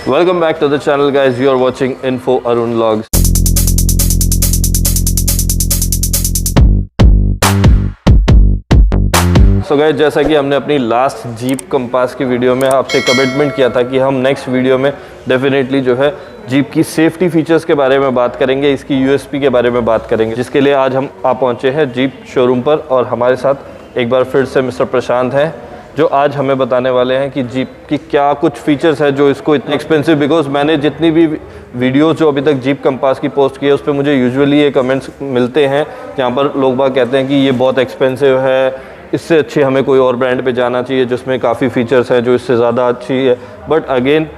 Welcome back to the channel, guys. You are watching Info Arun Vlogs. So guys, जैसा कि हमने अपनी last jeep compass की video में आपसे कमिटमेंट किया था कि हम नेक्स्ट वीडियो में डेफिनेटली जो है जीप की सेफ्टी फीचर्स के बारे में बात करेंगे, इसकी यूएसपी के बारे में बात करेंगे, जिसके लिए आज हम पहुंचे हैं जीप शोरूम पर। और हमारे साथ एक बार फिर से मिस्टर प्रशांत हैं, जो आज हमें बताने वाले हैं कि जीप की क्या कुछ फीचर्स है जो इसको इतने एक्सपेंसिव। बिकॉज मैंने जितनी भी वीडियोस जो अभी तक जीप कंपास की पोस्ट की है उस पर मुझे यूजुअली ये कमेंट्स मिलते हैं जहाँ पर लोग बाग कहते हैं कि ये बहुत एक्सपेंसिव है, इससे अच्छी हमें कोई और ब्रांड पे जाना चाहिए जिसमें काफ़ी फीचर्स हैं जो इससे ज़्यादा अच्छी है। बट अगेन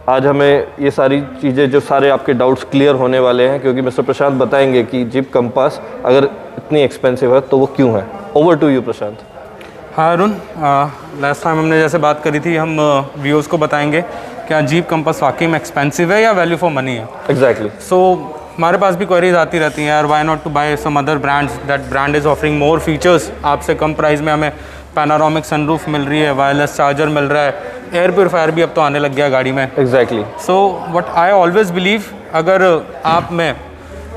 आज हमें ये सारी चीज़ें, जो सारे आपके डाउट्स क्लियर होने वाले हैं, क्योंकि मिस्टर प्रशांत बताएंगे कि जीप कंपास अगर इतनी एक्सपेंसिव है तो वो क्यों है। ओवर टू यू प्रशांत। हाँ अरुण, लास्ट टाइम हमने जैसे बात करी थी, हम व्यूअर्स को बताएंगे क्या जीप कंपास वाकई में एक्सपेंसिव है या वैल्यू फॉर मनी है। एग्जैक्टली। सो हमारे पास भी क्वेरीज आती रहती हैं, यार why not to buy some other brands, that brand is offering more features, आपसे कम प्राइस में हमें पैनारोमिक सनरूफ मिल रही है, वायरलेस चार्जर मिल रहा है, एयर प्योरीफायर भी अब तो आने लग गया गाड़ी में। Exactly. So what I always believe, अगर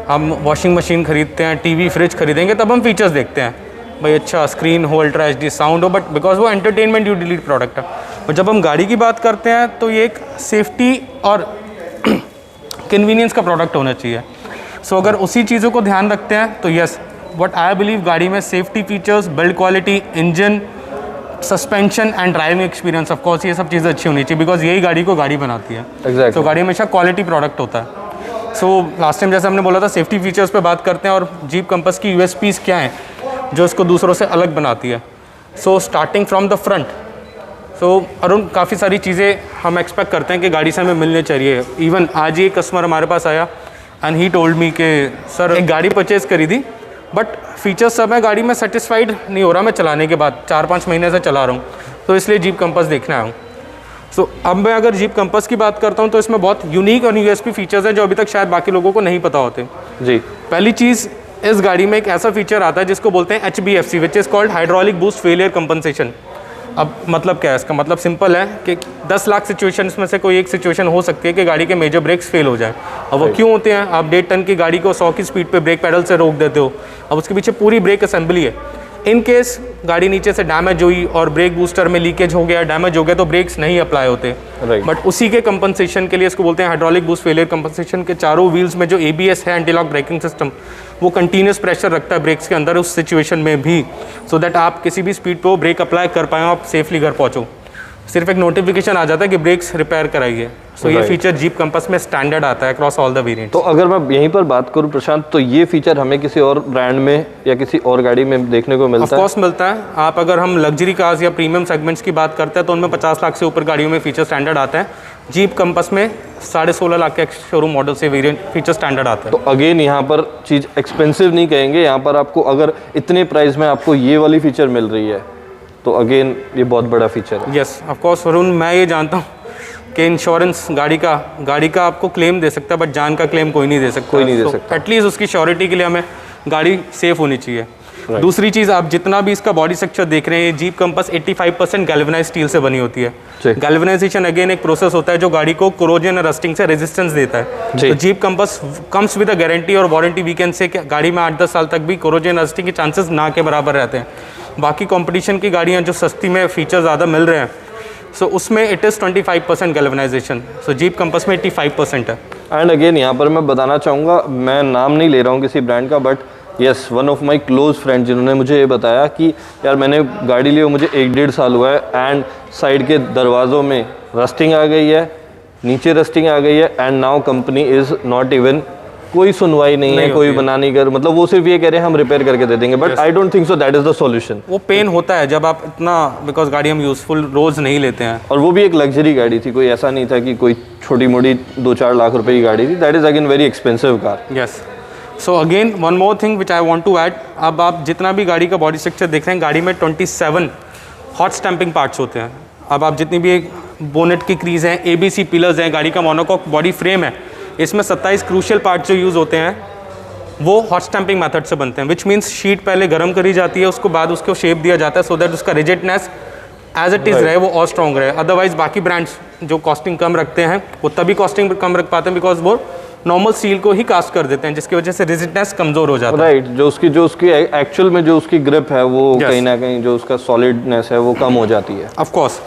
हम वॉशिंग मशीन खरीदते हैं, टीवी फ्रिज खरीदेंगे, तब हम फीचर्स देखते हैं भाई, अच्छा स्क्रीन हो, अल्ट्रा एचडी साउंड हो, बट बिकॉज वो एंटरटेनमेंट यू डिलीट प्रोडक्ट है। और जब हम गाड़ी की बात करते हैं तो ये एक सेफ्टी और कन्वीनियंस का प्रोडक्ट होना चाहिए। सो अगर उसी चीज़ों को ध्यान रखते हैं तो यस, व्हाट आई बिलीव, गाड़ी में safety features, build quality, engine, suspension and driving experience, of course ये सब चीज़ें अच्छी होनी चाहिए, बिकॉज यही गाड़ी को गाड़ी बनाती है। Exactly. तो गाड़ी हमेशा क्वालिटी प्रोडक्ट होता है। सो लास्ट टाइम जैसे हमने बोला था, सेफ्टी फीचर्स पे बात करते हैं और जीप कंपास की यूएसपीज़ क्या हैं जो इसको दूसरों से अलग बनाती है। So starting from the front, so Arun, काफ़ी सारी चीज़ें हम एक्सपेक्ट करते हैं कि गाड़ी से हमें मिलने चाहिए। इवन आज ही एक कस्टमर हमारे पास आया एंड ही टोल्ड मी कि सर एक गाड़ी परचेज़ करी थी, बट फीचर्स सब है गाड़ी में सेटिस्फाइड नहीं हो रहा मैं चलाने के बाद, 4-5 महीने से चला रहा हूँ, तो इसलिए जीप कंपास देखना आया हूँ। सो अब मैं अगर जीप कंपास की बात करता हूँ तो इसमें बहुत यूनिक और यूएसपी फीचर्स हैं जो अभी तक शायद बाकी लोगों को नहीं पता होते। जी। पहली चीज़, इस गाड़ी में एक ऐसा फीचर आता है जिसको बोलते हैं HBFC, which is called hydraulic boost failure compensation. अब मतलब क्या है इसका? मतलब सिंपल है कि 10 लाख सिचुएशंस में से कोई एक सिचुएशन हो सकती है कि गाड़ी के मेजर ब्रेक्स फेल हो जाए। अब वो क्यों होते हैं? आप 1.5 टन की गाड़ी को 100 की स्पीड पे ब्रेक पैडल से रोक देते हो, अब उसके पीछे पूरी ब्रेक असेंबली है। इन केस गाड़ी नीचे से डैमेज हुई और ब्रेक बूस्टर में लीकेज हो गया, डैमेज हो गया, तो ब्रेक्स नहीं अप्लाई होते। बट उसी के कंपनसेशन के लिए इसको बोलते हैं हाइड्रोलिक बूस्ट फेलियर कंपनसेशन के चारों व्हील्स में जो ABS है, एंटी लॉक ब्रेकिंग सिस्टम, वो कंटिन्यूस प्रेशर रखता है ब्रेक्स के अंदर उस सिचुएशन में भी, सो दैट आप किसी भी स्पीड पे वो ब्रेक अप्लाई कर पाएँ, आप सेफली घर पहुँचो। सिर्फ एक नोटिफिकेशन आ जाता है कि ब्रेक्स रिपेयर कराइए। सो ये फीचर जीप कंपास में स्टैंडर्ड आता है अक्रॉस ऑल द वेरिएंट्स। तो अगर मैं यहीं पर बात करूं प्रशांत, तो ये फीचर हमें किसी और ब्रांड में या किसी और गाड़ी में देखने को मिलता है? ऑफ कोर्स मिलता है। आप अगर हम लग्जरी कार्स या प्रीमियम सेगमेंट्स की बात करते हैं तो उनमें 50 लाख से ऊपर गाड़ियों में फीचर स्टैंडर्ड आता है। जीप कंपास में 16.5 लाख के शोरूम मॉडल से वेरिएंट फीचर स्टैंडर्ड आता है। तो अगेन यहाँ पर चीज़ एक्सपेंसिव नहीं कहेंगे, यहाँ पर आपको अगर इतने प्राइस में आपको ये वाली फीचर मिल रही है तो अगेन ये बहुत बड़ा फीचर है। यस ऑफ कोर्स अरुण, मैं ये जानता हूँ कि इंश्योरेंस गाड़ी का आपको क्लेम दे सकता है, बट जान का क्लेम कोई नहीं दे सकता। कोई नहीं दे सकता। एटलीस्ट उसकी श्योरिटी के लिए हमें गाड़ी सेफ होनी चाहिए। दूसरी चीज़, आप जितना भी इसका बॉडी स्ट्रक्चर देख रहे हैं, जीप कंपास 85% गैल्वेनाइज स्टील से बनी होती है। गैल्वेनाइजेशन अगेन एक प्रोसेस होता है जो गाड़ी को कोरोजन और रस्टिंग से रेजिस्टेंस देता है। तो jeep compass comes with a guarantee और वारंटी, वी कैन से गाड़ी में 8-10 साल तक भी कोरोजन रस्टिंग के चांसेस ना के बराबर रहते हैं। बाकी कंपटीशन की गाड़ियाँ जो सस्ती में फीचर ज़्यादा मिल रहे हैं, सो उसमें it is 25% galvanisation, so jeep Compass में 85% है। एंड अगेन यहाँ पर मैं बताना चाहूँगा, मैं नाम नहीं ले रहा हूँ किसी ब्रांड का, but yes, one of my close friend जिन्होंने मुझे ये बताया कि यार मैंने गाड़ी ली, मुझे 1-1.5 साल हुआ है एंड साइड के दरवाज़ों में रस्टिंग आ गई है, नीचे रस्टिंग आ गई है, and now company is not even, कोई सुनवाई नहीं है, कोई बना नहीं कर, मतलब वो सिर्फ ये कह रहे हैं हम रिपेयर करके दे देंगे, but I don't think so that is the solution. वो पेन होता है जब आप इतना, बिकॉज गाड़ी हम यूजफुल रोज नहीं लेते हैं, और वो भी एक लग्जरी गाड़ी थी, कोई ऐसा नहीं था कि कोई छोटी मोटी 2-4 लाख रुपए की गाड़ी थी। That is again very expensive car. Yes. So again one more thing which I want to add, अब आप जितना भी गाड़ी का बॉडी स्ट्रक्चर देख रहे हैं, गाड़ी में 27 हॉट स्टैंपिंग पार्ट्स होते हैं। अब आप जितनी भी बोनेट की क्रीज हैं, ABC पिलर्स हैं, गाड़ी का मोनोकॉक बॉडी फ्रेम है, इसमें 27 क्रूशियल पार्ट जो यूज़ होते हैं वो हॉट स्टैंपिंग मेथड से बनते हैं, विच मीन्स शीट पहले गर्म करी जाती है, उसको बाद उसको शेप दिया जाता है सो दैट उसका रिजिडनेस एज इट इज़ रहे, वो और स्ट्रॉन्ग रहे। अदरवाइज बाकी ब्रांड्स जो कॉस्टिंग कम रखते हैं वो तभी कॉस्टिंग कम रख पाते हैं बिकॉज वो नॉर्मल स्टील को ही कास्ट कर देते हैं, जिसकी वजह से रेजिस्टेंस कमज़ोर हो जाता है। राइट, जो उसकी एक्चुअल में जो उसकी ग्रिप है वो कहीं ना कहीं जो उसका सॉलिडनेस है वो कम हो जाती है। Of course.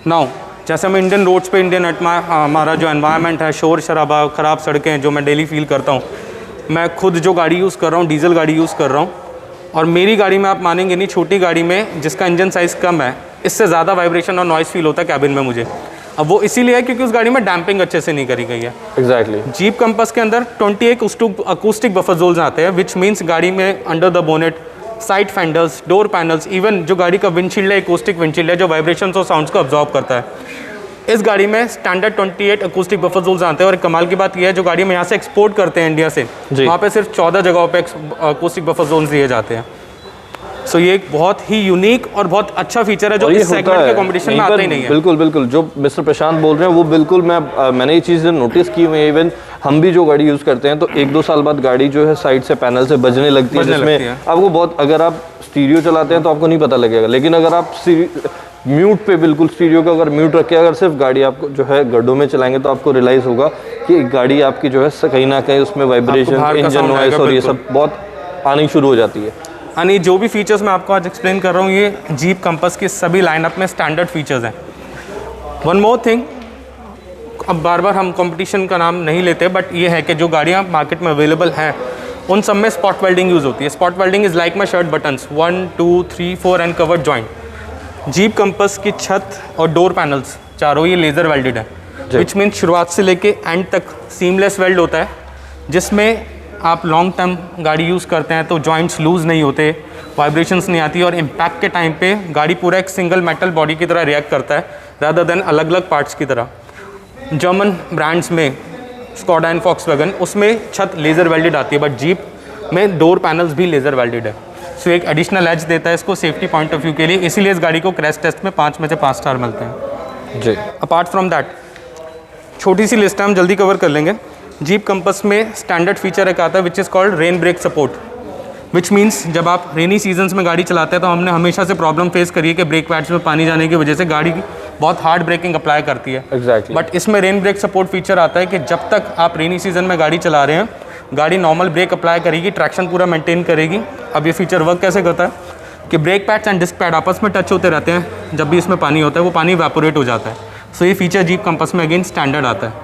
नाउ जैसे हम इंडियन रोड्स पे, इंडियन हमारा जो एनवायरनमेंट है, शोर शराबा, ख़राब सड़कें जो मैं डेली फील करता हूँ, मैं खुद जो गाड़ी यूज़ कर रहा हूँ डीजल गाड़ी यूज़ कर रहा हूँ, और मेरी गाड़ी में आप मानेंगे नहीं, छोटी गाड़ी में जिसका इंजन साइज़ कम है, इससे ज़्यादा वाइब्रेशन और नॉइज़ फील होता है कैबिन में मुझे। अब वो इसीलिए है क्योंकि उस गाड़ी में डैम्पिंग अच्छे से नहीं करी गई है। एग्जैक्टली। जीप कंपास के अंदर 28 अकूस्टिक बफर जोन्स आते हैं, विच मीन्स गाड़ी में under the bonnet, side fenders, door panels, even जो गाड़ी का विंडशील्ड है अकूस्टिक विंडशील्ड है जो वाइब्रेशंस और साउंड्स को अब्जॉर्ब करता है। इस गाड़ी में स्टैंडर्ड 28 अकूस्टिक बफर जोन्स आते हैं, और कमाल की बात यह है जो गाड़ी में यहाँ से एक्सपोर्ट करते हैं इंडिया से, वहाँ पे सिर्फ 14 जगहों पे अकूस्टिक बफर जोन्स दिए जाते हैं। सो ये एक बहुत ही यूनिक और बहुत अच्छा फीचर है जो इस सेगमेंट के कंपटीशन में आता ही नहीं है। बिल्कुल बिल्कुल, जो मिस्टर प्रशांत बोल रहे हैं वो बिल्कुल मैंने ये चीज़ें नोटिस की हुई है। इवन हम भी जो गाड़ी यूज़ करते हैं तो 1-2 साल बाद गाड़ी जो है साइड से पैनल से बजने लगती है, जिसमें आपको बहुत, अगर आप स्टीरियो चलाते हैं तो आपको नहीं पता लगेगा, लेकिन अगर आप म्यूट पे बिल्कुल स्टीरियो का अगर म्यूट रख के अगर सिर्फ गाड़ी आपको जो है गड्ढों में चलाएंगे तो आपको रियलाइज़ होगा कि गाड़ी आपकी जो है कहीं ना कहीं उसमें वाइब्रेशन, इंजन नॉइस और ये सब बहुत आनी शुरू हो जाती है। यानी जो भी फीचर्स मैं आपको आज एक्सप्लेन कर रहा हूँ ये जीप कंपास के सभी लाइनअप में स्टैंडर्ड फीचर्स हैं। वन मोर थिंग, अब बार बार हम कंपटीशन का नाम नहीं लेते, बट ये है कि जो गाड़ियाँ मार्केट में अवेलेबल हैं उन सब में स्पॉट वेल्डिंग यूज़ होती है। Spot welding is like my shirt buttons 1, 2, 3, 4 and covered joint. Jeep compass की छत और डोर पैनल्स चारों ये लेज़र वेल्डेड है, विच मीन्स शुरुआत से लेके एंड तक सीमलेस वेल्ड होता है, जिसमें आप लॉन्ग टर्म गाड़ी यूज़ करते हैं तो जॉइंट्स लूज़ नहीं होते, वाइब्रेशंस नहीं आती, और इम्पैक्ट के टाइम पे गाड़ी पूरा एक सिंगल मेटल बॉडी की तरह रिएक्ट करता है रादर देन अलग अलग पार्ट्स की तरह। जर्मन ब्रांड्स में स्कोडा एंड वॉक्सवैगन उसमें छत लेज़र वेल्डेड आती है, बट जीप में डोर पैनल्स भी लेज़र वेल्डेड है। सो एक एडिशनल एज देता है इसको सेफ्टी पॉइंट ऑफ व्यू के लिए, इसीलिए इस गाड़ी को क्रैश टेस्ट में 5 में से 5 स्टार मिलते हैं जी। अपार्ट फ्रॉम दैट छोटी सी लिस्ट है, हम जल्दी कवर कर लेंगे। जीप कंपास में स्टैंडर्ड फीचर एक आता है which is called rain brake support, which means जब आप रेनी सीजन्स में गाड़ी चलाते हैं तो हमने हमेशा से प्रॉब्लम फेस करी है कि ब्रेक पैड्स में पानी जाने की वजह से गाड़ी बहुत हार्ड ब्रेकिंग अप्लाई करती है। एग्जैक्टली। बट इसमें रेन ब्रेक सपोर्ट फीचर आता है कि जब तक आप रेनी सीजन में गाड़ी चला रहे हैं गाड़ी नॉर्मल ब्रेक अप्लाई करेगी, ट्रैक्शन पूरा मेंटेन करेगी। अब ये फीचर वर्क कैसे करता है कि brake pads and disc pad आपस में टच होते रहते हैं, जब भी इसमें पानी होता है वो पानी इवेपोरेट हो जाता है। सो ये फीचर जीप कंपास में अगेन स्टैंडर्ड आता है।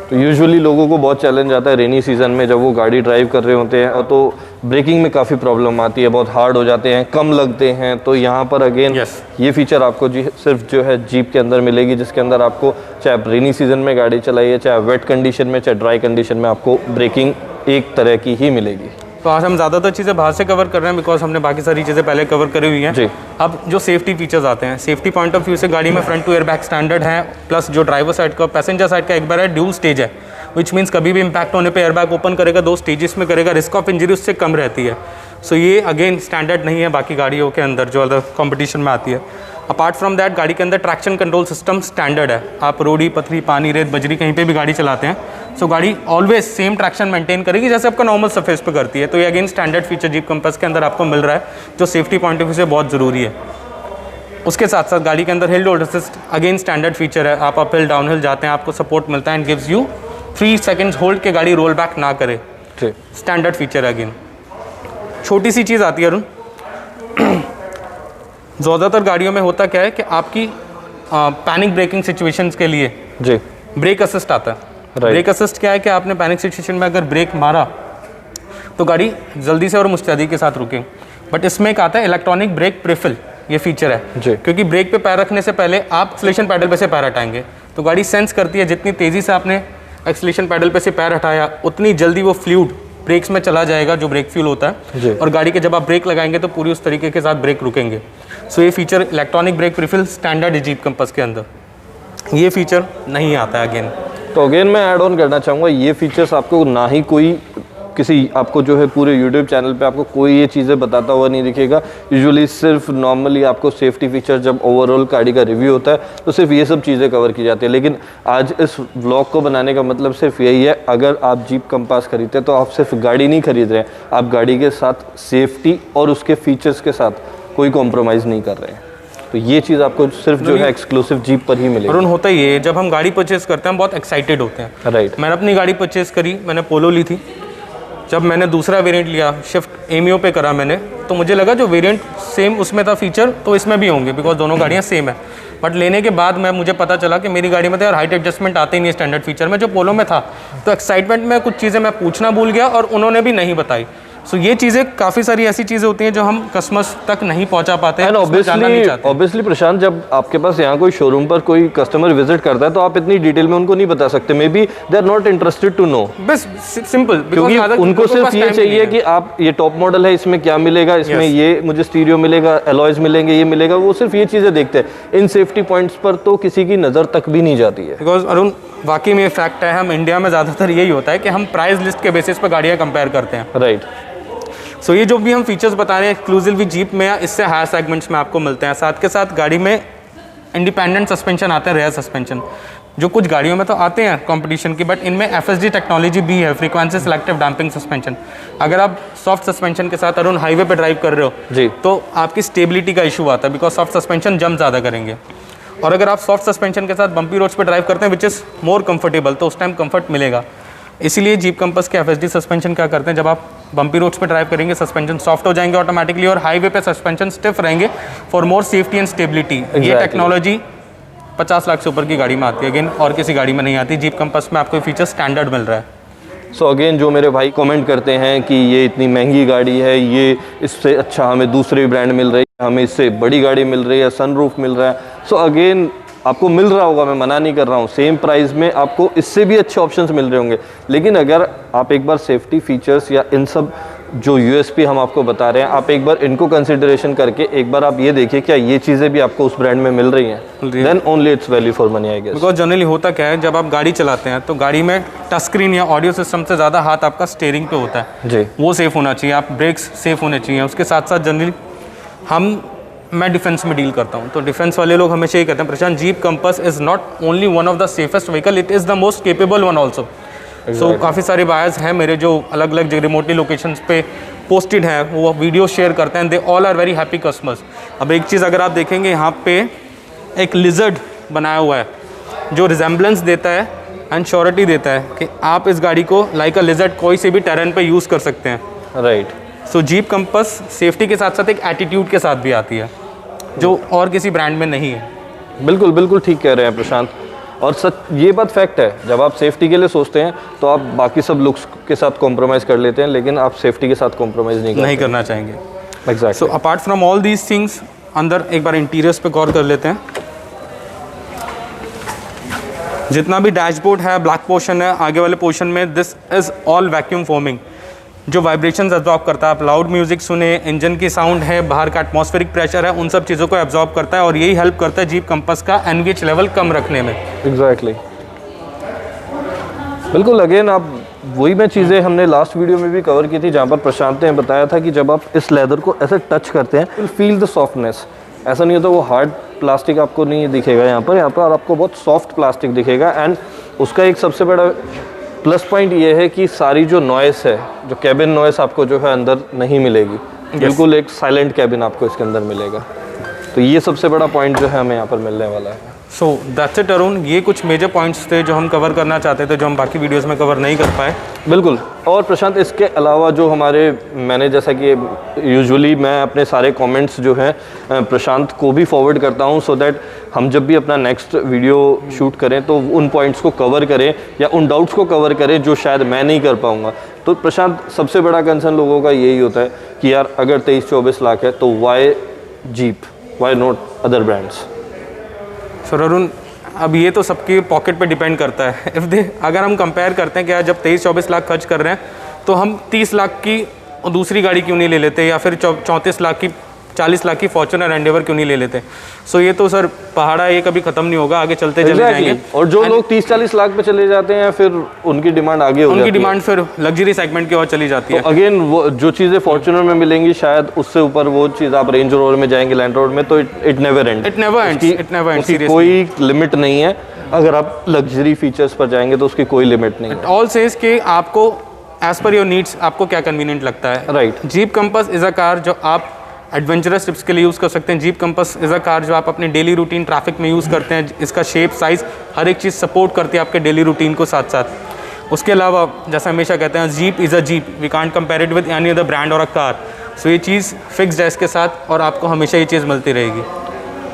तो यूजुअली लोगों को बहुत चैलेंज आता है रेनी सीजन में, जब वो गाड़ी ड्राइव कर रहे होते हैं तो ब्रेकिंग में काफ़ी प्रॉब्लम आती है, बहुत हार्ड हो जाते हैं, कम लगते हैं। तो यहाँ पर अगेन ये फीचर आपको सिर्फ जो है जीप के अंदर मिलेगी, जिसके अंदर आपको चाहे आप रेनी सीजन में गाड़ी चलाइए, चाहे वेट कंडीशन में, चाहे ड्राई कंडीशन में, आपको ब्रेकिंग एक तरह की ही मिलेगी। तो आज हम ज़्यादातर चीज़ें बाहर से कवर कर रहे हैं बिकॉज हमने बाकी सारी चीज़ें पहले कवर करी हुई हैं। जी। अब जो सेफ्टी फीचर्स आते हैं, सेफ्टी पॉइंट ऑफ व्यू से गाड़ी में फ्रंट टू एयरबैग स्टैंडर्ड है, प्लस जो ड्राइवर साइड का, पैसेंजर साइड का एक बार है ड्यूल स्टेज है, विच मीन्स कभी भी इम्पैक्ट होने पे एयरबैग ओपन करेगा, 2 स्टेजेस में करेगा, रिस्क ऑफ इंजरी उससे कम रहती है। सो ये अगेन स्टैंडर्ड नहीं है बाकी गाड़ियों के अंदर जो अदर कॉम्पिटिशन में आती है। अपार्ट फ्रॉम दैट गाड़ी के अंदर ट्रैक्शन कंट्रोल सिस्टम स्टैंडर्ड है। आप रोडी, पथरी, पानी, रेत, बजरी कहीं पे भी गाड़ी चलाते हैं सो गाड़ी ऑलवेज सेम ट्रैक्शन मेंटेन करेगी जैसे आपका नॉर्मल सरफेस पे करती है। तो ये again standard feature jeep compass के अंदर आपको मिल रहा है जो सेफ्टी पॉइंट ऑफ व्यू से बहुत ज़रूरी है। उसके साथ साथ गाड़ी के अंदर hill hold assist again standard feature है। आप अप हिल डाउन हिल जाते हैं आपको सपोर्ट मिलता है and gives you 3 seconds hold के गाड़ी रोल बैक ना करे, स्टैंडर्ड फीचर है। अगेन छोटी सी चीज़ आती है अरुण, ज़्यादातर गाड़ियों में होता क्या है कि आपकी पैनिक ब्रेकिंग सिचुएशंस के लिए जी ब्रेक असिस्ट आता है। ब्रेक असिस्ट क्या है कि आपने पैनिक सिचुएशन में अगर ब्रेक मारा तो गाड़ी जल्दी से और मुस्तैदी के साथ रुके। बट इसमें एक आता है इलेक्ट्रॉनिक ब्रेक प्रिफिल, ये फीचर है जी। क्योंकि ब्रेक पे पैर रखने से पहले आप एक्सीलरेशन पैडल पे से पैर हटाएंगे तो गाड़ी सेंस करती है जितनी तेज़ी से आपने एक्सीलरेशन पैडल पे से पैर हटाया उतनी जल्दी वो फ्लूइड ब्रेक्स में चला जाएगा जो ब्रेक फ्यूल होता है, और गाड़ी के जब आप ब्रेक लगाएंगे तो पूरी उस तरीके के साथ ब्रेक रुकेंगे। सो ये फीचर इलेक्ट्रॉनिक ब्रेक प्रिफिल स्टैंडर्ड है जीप कंपास के अंदर, ये फीचर नहीं आता है अगेन। तो अगेन मैं ऐड ऑन करना चाहूँगा, ये फीचर्स आपको ना ही कोई किसी आपको जो है पूरे यूट्यूब चैनल पे आपको कोई ये चीज़ें बताता हुआ नहीं दिखेगा। यूजुअली सिर्फ नॉर्मली आपको सेफ्टी फीचर जब ओवरऑल गाड़ी का रिव्यू होता है तो सिर्फ ये सब चीज़ें कवर की जाती है। लेकिन आज इस व्लॉग को बनाने का मतलब सिर्फ यही है, अगर आप जीप कंपास खरीदते हैं तो आप सिर्फ गाड़ी नहीं खरीद रहे हैं, आप गाड़ी के साथ सेफ्टी और उसके फीचर्स के साथ कोई कॉम्प्रोमाइज़ नहीं कर रहे हैं। तो ये चीज़ आपको सिर्फ जो है एक्सक्लूसिव जीप पर ही मिलेगी। और होता ही है, जब हम गाड़ी परचेज करते हैं हम बहुत एक्साइटेड होते हैं। राइट। मैंने अपनी गाड़ी परचेज करी, मैंने पोलो ली थी। जब मैंने दूसरा वेरिएंट लिया, शिफ्ट एमियो पे करा मैंने, तो मुझे लगा जो वेरिएंट सेम उसमें था फीचर तो इसमें भी होंगे, बिकॉज दोनों गाड़ियाँ सेम है। बट लेने के बाद मुझे पता चला कि मेरी गाड़ी में तो यार हाइट एडजस्टमेंट आते ही नहीं स्टैंडर्ड फीचर में, जो पोलो में था। तो एक्साइटमेंट में कुछ चीज़ें मैं पूछना भूल गया और उन्होंने भी नहीं बताई। सो ये चीज़ें, काफ़ी सारी ऐसी चीज़ें होती हैं जो हम कस्टमर्स तक नहीं पहुंचा पाते हैं, ऑब्वियसली प्रशांत, जब आपके पास यहाँ कोई शोरूम पर कोई कस्टमर विजिट करता है तो आप इतनी डिटेल में उनको नहीं बता सकते। Maybe they are not interested to know, बस सिंपल, क्योंकि उनको सिर्फ ये चाहिए कि आप ये टॉप मॉडल है, इसमें क्या मिलेगा, इसमें ये मुझे स्टीरियो मिलेगा, एलॉयज मिलेंगे, ये मिलेगा। वो सिर्फ ये चीज़ें देखते हैं। इन सेफ्टी पॉइंट्स पर तो किसी की नज़र तक भी नहीं जाती है। बिकॉज अरुण, वाकई में फैक्ट है, हम इंडिया में ज़्यादातर यही होता है कि हम प्राइस लिस्ट के बेसिस पर गाड़ियाँ कंपेयर करते हैं। राइट। सो ये जो भी हम फीचर्स बता रहे हैं एक्सक्लूसिवली जीप में या इससे हायर सेगमेंट्स में आपको मिलते हैं। साथ के साथ गाड़ी में इंडिपेंडेंट सस्पेंशन आते हैं, रेयर सस्पेंशन, जो कुछ गाड़ियों में तो आते हैं कंपटीशन की, बट इनमें FSD टेक्नोलॉजी भी है, फ्रीक्वेंसी सेलेक्टिव डैम्पिंग सस्पेंशन। अगर आप सॉफ्ट सस्पेंशन के साथ अरुण हाईवे पे ड्राइव कर रहे हो जी, तो आपकी स्टेबिलिटी का इशू आता है, बिकॉज सॉफ्ट सस्पेंशन जंप ज़्यादा करेंगे। और अगर आप सॉफ्ट सस्पेंशन के साथ बम्पी रोड्स पे ड्राइव करते हैं विच इज़ मोर कंफर्टेबल, तो उस टाइम कंफर्ट मिलेगा। इसीलिए जीप कंपास के FSD सस्पेंशन क्या करते हैं, जब आप बम्पी रोड्स पे ड्राइव करेंगे सस्पेंशन सॉफ्ट हो जाएंगे ऑटोमेटिकली, और हाईवे पे सस्पेंशन स्टिफ रहेंगे for more safety and stability. ये टेक्नोलॉजी 50 लाख से ऊपर की गाड़ी में आती है, अगेन और किसी गाड़ी में नहीं आती। जीप कंपास में आपको ये फीचर स्टैंडर्ड मिल रहा है। सो अगेन, जो मेरे भाई कमेंट करते हैं कि ये इतनी महंगी गाड़ी है, ये इससे अच्छा हमें दूसरी ब्रांड मिल रही है, हमें इससे बड़ी गाड़ी मिल रही है, सनरूफ मिल रहा है। सो अगेन, आपको मिल रहा होगा, मैं मना नहीं कर रहा हूँ, सेम प्राइस में आपको इससे भी अच्छे ऑप्शंस मिल रहे होंगे। लेकिन अगर आप एक बार सेफ्टी फीचर्स या इन सब जो USP हम आपको बता रहे हैं, आप एक बार इनको कंसिडरेशन करके एक बार आप ये देखिए क्या ये चीज़ें भी आपको उस ब्रांड में मिल रही हैं, then only it's value for money, I guess. Because generally होता क्या है, जब आप गाड़ी चलाते हैं तो गाड़ी में टच स्क्रीन या ऑडियो सिस्टम से ज़्यादा हाथ आपका स्टीयरिंग पे होता है जी, वो सेफ होना चाहिए, आप ब्रेक्स सेफ होने चाहिए। उसके साथ साथ जनरली मैं डिफेंस में डील करता हूँ, तो डिफेंस वाले लोग हमेशा ये कहते हैं, Prashant, Jeep Compass is not only one of the safest vehicle, it is the most capable one also. So काफ़ी सारे बायर्स हैं मेरे जो अलग अलग रिमोटली लोकेशंस पे पोस्टेड हैं, वो वीडियो शेयर करते हैं, they all are very happy customers. अब एक चीज़ अगर आप देखेंगे, यहाँ पे एक लिजर्ड बनाया हुआ है जो रिजेम्बलेंस देता है एंड श्योरिटी देता है कि आप इस गाड़ी को लाइक अ लिजर्ड कोई से भी टेरेन पे यूज़ कर सकते हैं। राइट। सो जीप कंपास सेफ्टी के साथ साथ एक एटीट्यूड के साथ भी आती है जो और किसी ब्रांड में नहीं है। बिल्कुल बिल्कुल ठीक कह रहे हैं प्रशांत, और सच ये बात फैक्ट है, जब आप सेफ्टी के लिए सोचते हैं तो आप बाकी सब लुक्स के साथ कॉम्प्रोमाइज़ कर लेते हैं, लेकिन आप सेफ्टी के साथ कॉम्प्रोमाइज़ नहीं करना चाहेंगे। Exactly. So apart from all these things, अंदर एक बार इंटीरियर्स पे गौर कर लेते हैं। जितना भी डैशबोर्ड है, ब्लैक पोर्शन है, आगे वाले पोर्शन में this is all vacuum foaming, जो वाइब्रेशंस एब्जॉर्ब करता है। आप लाउड म्यूजिक सुने, इंजन की साउंड है, बाहर का एटमॉस्फेरिक प्रेशर है, उन सब चीज़ों को एब्जॉर्ब करता है और यही हेल्प करता है जीप कंपास का NVH लेवल कम रखने में। एग्जैक्टली। बिल्कुल, अगेन आप वही मैं चीज़ें हमने लास्ट वीडियो में भी कवर की थी, जहाँ पर प्रशांत ने बताया था कि जब आप इस लेदर को ऐसे टच करते हैं, विल फील द सॉफ्टनेस। ऐसा नहीं होता वो हार्ड प्लास्टिक आपको नहीं दिखेगा यहाँ पर आपको बहुत सॉफ्ट प्लास्टिक दिखेगा। एंड उसका एक सबसे बड़ा प्लस पॉइंट ये है कि सारी जो नॉइस है, जो कैबिन नॉइस आपको जो है अंदर नहीं मिलेगी। बिल्कुल एक साइलेंट कैबिन आपको इसके अंदर मिलेगा, तो ये सबसे बड़ा पॉइंट जो है हमें यहाँ पर मिलने वाला है। सो दैट्स इट अरुण, ये कुछ मेजर पॉइंट्स थे जो हम कवर करना चाहते थे, जो हम बाकी वीडियोस में कवर नहीं कर पाए। बिल्कुल। और प्रशांत, इसके अलावा जो मैंने जैसा कि यूजुअली मैं अपने सारे कमेंट्स जो हैं प्रशांत को भी फॉरवर्ड करता हूं, सो दैट हम जब भी अपना नेक्स्ट वीडियो शूट करें तो उन पॉइंट्स को कवर करें या उन डाउट्स को कवर करें जो शायद मैं नहीं कर पाऊँगा। तो प्रशांत, सबसे बड़ा कंसर्न लोगों का यही होता है कि यार अगर 23-24 लाख है तो why Jeep, why not other brands? Sir Arun, अब ये तो सबकी पॉकेट पे डिपेंड करता है। अगर हम कंपेयर करते हैं कि जब 23-24 लाख खर्च कर रहे हैं तो हम 30 लाख की दूसरी गाड़ी क्यों नहीं ले लेते, या फिर 34 लाख की 40 लाख की फॉर्च्यूनर एंडेवर क्यों नहीं ले लेते। सो ये तो सर पहाड़ा, ये कभी ख़त्म नहीं होगा, आगे चलते चले जाएंगे। और जो लोग 30-40 लाख पे चले जाते हैं फिर उनकी डिमांड आगे हो जाती है, उनकी डिमांड फिर लग्जरी सेगमेंट की ओर चली जाती है। अगेन वो जो चीज़ें फॉर्च्यूनर में मिलेंगी शायद उससे ऊपर वो चीज़ आप रेंज रोवर में जाएंगे, लैंड रोवर में, तो इट नेवर एंड्स। कोई लिमिट नहीं है। अगर आप लग्जरी फीचर्स पर जाएंगे तो उसकी कोई लिमिट नहीं है। ऑल सेज कि आपको एज पर योर नीड्स आपको क्या कन्वीनियंट लगता है। Right. Jeep Compass is a car जो आप एडवेंचरस ट्रिप्स के लिए यूज़ कर सकते हैं। Jeep Compass is a car जो आप अपने डेली रूटीन ट्रैफिक में यूज़ करते हैं। इसका शेप, साइज़, हर एक चीज़ सपोर्ट करती है आपके डेली रूटीन को साथ साथ। उसके अलावा जैसा हमेशा कहते हैं, Jeep is a Jeep, we can't compare it with any other brand और अ कार। सो ये चीज़ फिक्स्ड है इसके साथ और आपको हमेशा ये चीज़ मिलती रहेगी।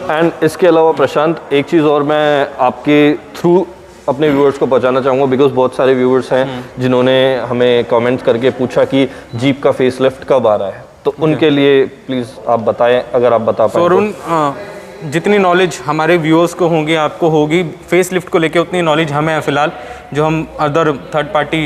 एंड इसके अलावा प्रशांत, एक चीज़ और मैं आपके थ्रू अपने व्यूअर्स को पहुंचाना चाहूँगा, बिकॉज बहुत सारे व्यूअर्स हैं जिन्होंने हमें कमेंट करके पूछा कि जीप का फेस लिफ्ट कब आ रहा है, तो उनके लिए प्लीज़ आप बताएं, अगर आप बता पाएं। अरुण, जितनी नॉलेज हमारे व्यूअर्स को होगी, आपको होगी फेस लिफ्ट को लेके, उतनी नॉलेज हमें है फ़िलहाल, जो हम अदर थर्ड पार्टी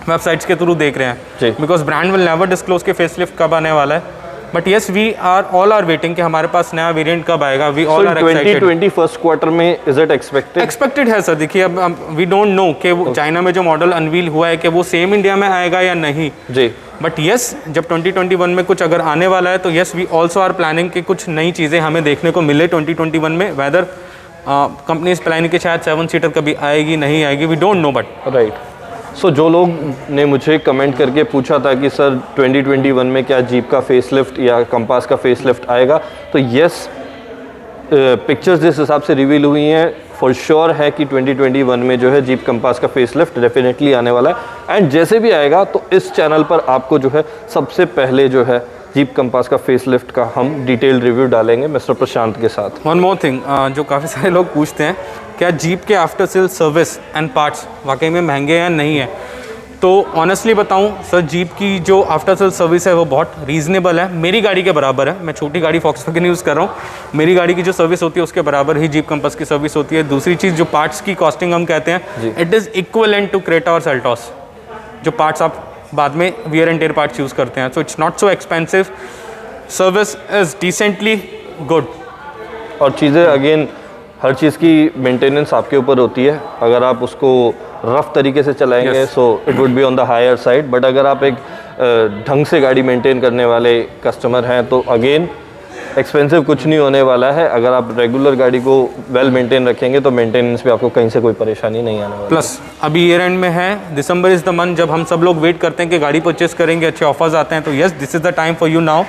वेबसाइट्स के थ्रू देख रहे हैं। Because brand will never disclose के फेस लिफ्ट कब आने वाला है। But yes, we are all are waiting कि हमारे पास नया वेरिएंट कब आएगा। We all are excited. 2020 first quarter में इज इट एक्सपेक्टेड है सर। देखिए, अब वी डोंट नो कि वो चाइना में जो मॉडल अनवील हुआ है कि वो सेम इंडिया में आएगा या नहीं जी। बट येस, जब 2021 में कुछ अगर आने वाला है तो yes, we also are planning कि कुछ नई चीज़ें हमें देखने को मिले 2021 में। वेदर कंपनी इस प्लानिंग के शायद 7 सीटर कभी आएगी नहीं आएगी, we don't know. But right, so जो लोग ने मुझे कमेंट करके पूछा था कि सर 2021 में क्या जीप का फेसलिफ्ट या कंपास का फेसलिफ्ट आएगा, तो यस, पिक्चर्स जिस हिसाब से रिवील हुई हैं फॉर श्योर है कि 2021 में जो है जीप कंपास का फेसलिफ्ट डेफिनेटली आने वाला है। एंड जैसे भी आएगा तो इस चैनल पर आपको जो है सबसे पहले जो है जीप कंपास का फेसलिफ्ट का हम डिटेल्ड रिव्यू डालेंगे मिस्टर प्रशांत के साथ। वन मोर थिंग, जो काफ़ी सारे लोग पूछते हैं, क्या जीप के after sale service and parts वाकई में महंगे या नहीं है? तो ऑनेस्टली बताऊं सर, जीप की जो आफ्टर सेल सर्विस है वो बहुत रीज़नेबल है, मेरी गाड़ी के बराबर है। मैं छोटी गाड़ी फॉक्सवैगन यूज़ कर रहा हूँ, मेरी गाड़ी की जो सर्विस होती है उसके बराबर ही जीप कंपास की सर्विस होती है। दूसरी चीज़, जो पार्ट्स की कॉस्टिंग हम कहते हैं, it is equivalent to Creta और सेल्टॉस। जो पार्ट्स आप बाद में wear and tear parts use करते हैं, so it's not so expensive, service is decently good. और चीज़ें अगेन, हर चीज़ की मेंटेनेंस आपके ऊपर होती है। अगर आप उसको रफ तरीके से चलाएंगे so it would be on the higher side, but अगर आप एक ढंग से गाड़ी मेंटेन करने वाले कस्टमर हैं तो अगेन एक्सपेंसिव कुछ नहीं होने वाला है। अगर आप रेगुलर गाड़ी को वेल मेंटेन रखेंगे तो मेंटेनेंस पे आपको कहीं से कोई परेशानी नहीं आने वाली। प्लस अभी ईयर एंड में है, दिसंबर इज़ द मंथ जब हम सब लोग वेट करते हैं कि गाड़ी परचेस करेंगे, अच्छे ऑफर्स आते हैं। तो yes, this is the time for you now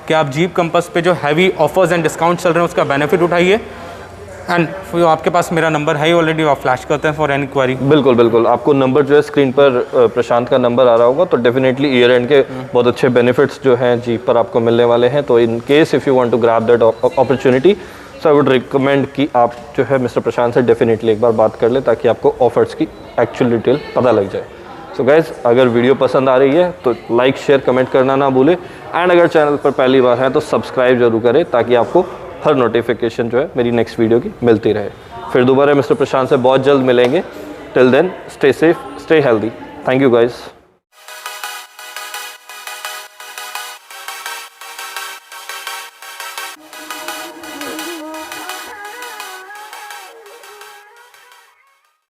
कि आप जीप कंपास पे जो हैवी ऑफर्स एंड डिस्काउंट चल रहे हैं उसका बेनिफिट उठाइए। एंड आपके पास मेरा नंबर है ऑलरेडी, आप फ्लैश करते हैं फॉर एनी क्वारी। बिल्कुल बिल्कुल, आपको नंबर जो है स्क्रीन पर प्रशांत का नंबर आ रहा होगा, तो डेफिनेटली ईयर एंड के बहुत अच्छे बेनिफिट्स जो हैं जीप पर आपको मिलने वाले हैं। तो in case if you want to grab that opportunity, so I would recommend कि आप जो है मिस्टर प्रशांत से डेफिनेटली एक बार बात कर लें ताकि आपको ऑफर्स की एक्चुअल डिटेल पता लग जाए। सो गाइज़, अगर वीडियो पसंद आ रही है तो लाइक, शेयर, कमेंट करना ना भूलें। एंड अगर चैनल पर पहली बार है तो सब्सक्राइब जरूर करें ताकि आपको हर नोटिफिकेशन जो है मेरी नेक्स्ट वीडियो की मिलती रहे। फिर दोबारा मिस्टर प्रशांत से बहुत जल्द मिलेंगे। Till then, stay safe, stay healthy. Thank you guys.